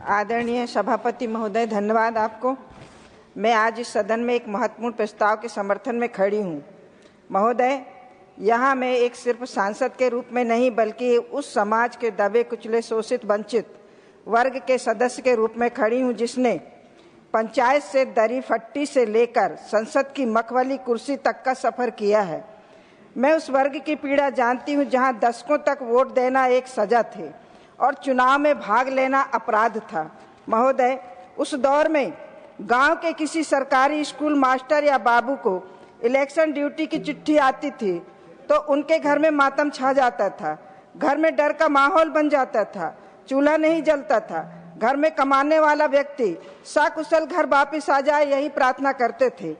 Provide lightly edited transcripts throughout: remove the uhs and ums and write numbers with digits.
आदरणीय सभापति महोदय, धन्यवाद आपको। मैं आज इस सदन में एक महत्वपूर्ण प्रस्ताव के समर्थन में खड़ी हूँ। महोदय, यहाँ मैं एक सिर्फ सांसद के रूप में नहीं बल्कि उस समाज के दबे कुचले शोषित वंचित वर्ग के सदस्य के रूप में खड़ी हूँ जिसने पंचायत से दरी फट्टी से लेकर संसद की मखमली कुर्सी तक का सफर किया है। मैं उस वर्ग की पीड़ा जानती हूँ जहाँ दशकों तक वोट देना एक सजा थी और चुनाव में भाग लेना अपराध था। महोदय, उस दौर में गांव के किसी सरकारी स्कूल मास्टर या बाबू को इलेक्शन ड्यूटी की चिट्ठी आती थी तो उनके घर में मातम छा जाता था, घर में डर का माहौल बन जाता था, चूल्हा नहीं जलता था, घर में कमाने वाला व्यक्ति सकुशल घर वापस आ जाए यही प्रार्थना करते थे।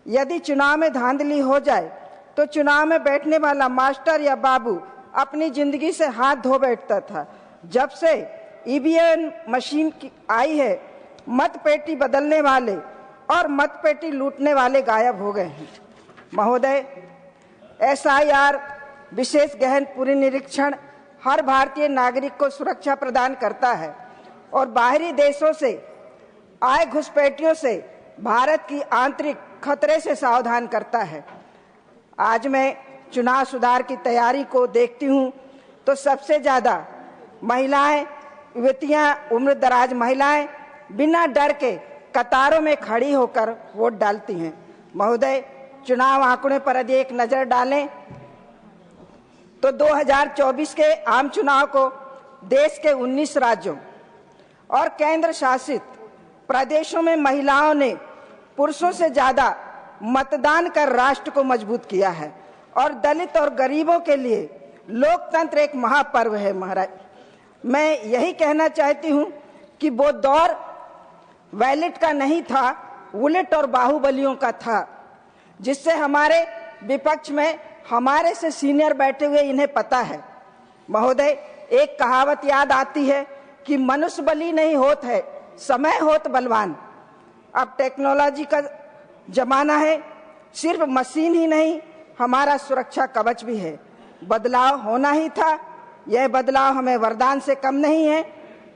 यदि चुनाव में धांधली हो जाए तो चुनाव में बैठने वाला मास्टर या बाबू अपनी जिंदगी से हाथ धो बैठता था। जब से ईवीएम मशीन आई है, मत पेटी बदलने वाले और मत पेटी लूटने वाले गायब हो गए हैं। महोदय, एसआईआर विशेष गहन पुनरीक्षण हर भारतीय नागरिक को सुरक्षा प्रदान करता है और बाहरी देशों से आए घुसपैठियों से भारत की आंतरिक खतरे से सावधान करता है। आज मैं चुनाव सुधार की तैयारी को देखती हूँ तो सबसे ज्यादा महिलाएं, युवतियां, उम्रदराज महिलाएं बिना डर के कतारों में खड़ी होकर वोट डालती हैं। महोदय, चुनाव आंकड़ों पर यदि एक नजर डालें तो 2024 के आम चुनाव को देश के 19 राज्यों और केंद्र शासित प्रदेशों में महिलाओं ने पुरुषों से ज्यादा मतदान कर राष्ट्र को मजबूत किया है और दलित और गरीबों के लिए लोकतंत्र एक महापर्व है। महाराज, मैं यही कहना चाहती हूं कि वो दौर वैलेट का नहीं था, बुलेट और बाहुबलियों का था, जिससे हमारे विपक्ष में हमारे से सीनियर बैठे हुए इन्हें पता है। महोदय, एक कहावत याद आती है कि मनुष्य बली नहीं होत है, समय होत बलवान। अब टेक्नोलॉजी का जमाना है, सिर्फ मशीन ही नहीं, हमारा सुरक्षा कवच भी है। बदलाव होना ही था, यह बदलाव हमें वरदान से कम नहीं है।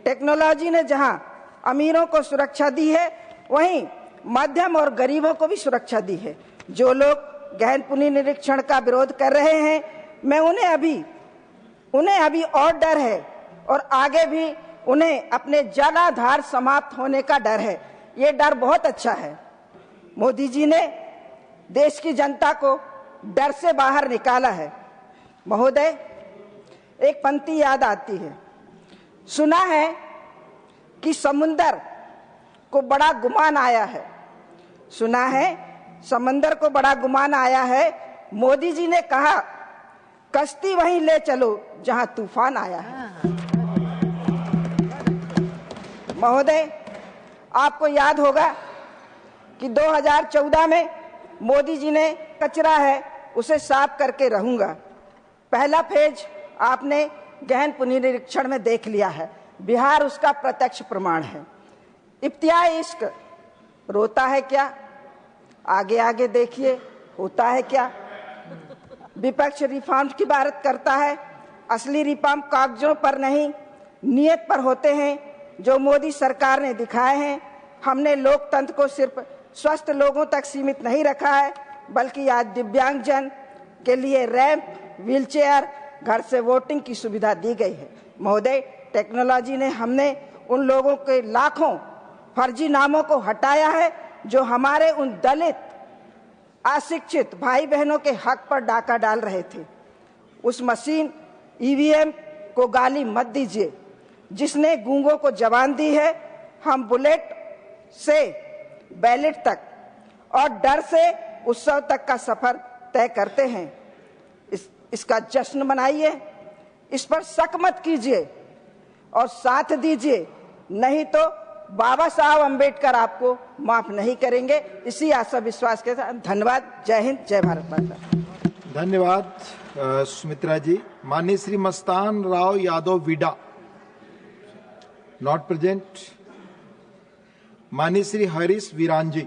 टेक्नोलॉजी ने जहां अमीरों को सुरक्षा दी है, वहीं मध्यम और गरीबों को भी सुरक्षा दी है। जो लोग गहन पुनरीक्षण का विरोध कर रहे हैं, मैं उन्हें अभी और डर है और आगे भी उन्हें अपने जलाधार समाप्त होने का डर है। ये डर बहुत अच्छा है। मोदी जी ने देश की जनता को डर से बाहर निकाला है। महोदय, एक पंक्ति याद आती है, सुना है कि समुंदर को बड़ा गुमान आया है। सुना है समंदर को बड़ा गुमान आया है। मोदी जी ने कहा कश्ती वहीं ले चलो जहां तूफान आया है। महोदय, आपको याद होगा कि 2014 में मोदी जी ने कचरा है उसे साफ करके रहूंगा, पहला फेज आपने गहन पुनरीक्षण में देख लिया है। बिहार उसका प्रत्यक्ष प्रमाण है। इफ्तिया इश्क रोता है क्या, आगे आगे देखिए होता है क्या। विपक्ष रिफॉर्म्स की बात करता है, असली रिफॉर्म कागजों पर नहीं नियत पर होते हैं जो मोदी सरकार ने दिखाए हैं। हमने लोकतंत्र को सिर्फ स्वस्थ लोगों तक सीमित नहीं रखा है बल्कि आज दिव्यांगजन के लिए रैंप, व्हीलचेयर, घर से वोटिंग की सुविधा दी गई है। महोदय, टेक्नोलॉजी ने हमने उन लोगों के लाखों फर्जी नामों को हटाया है जो हमारे उन दलित अशिक्षित भाई बहनों के हक पर डाका डाल रहे थे। उस मशीन ईवीएम को गाली मत दीजिए जिसने गूंगों को जबान दी है। हम बुलेट से बैलेट तक और डर से उत्सव तक का सफर तय करते हैं। इसका जश्न मनाइए, इस पर शक मत कीजिए और साथ दीजिए, नहीं तो बाबा साहब अंबेडकर आपको माफ नहीं करेंगे। इसी आशा विश्वास के साथ धन्यवाद। जय हिंद, जय भारत माता। धन्यवाद सुमित्रा जी। माननीय Shri Mastan Rao Yadav Vida not present. माननीय श्री हरीश वीरान जी।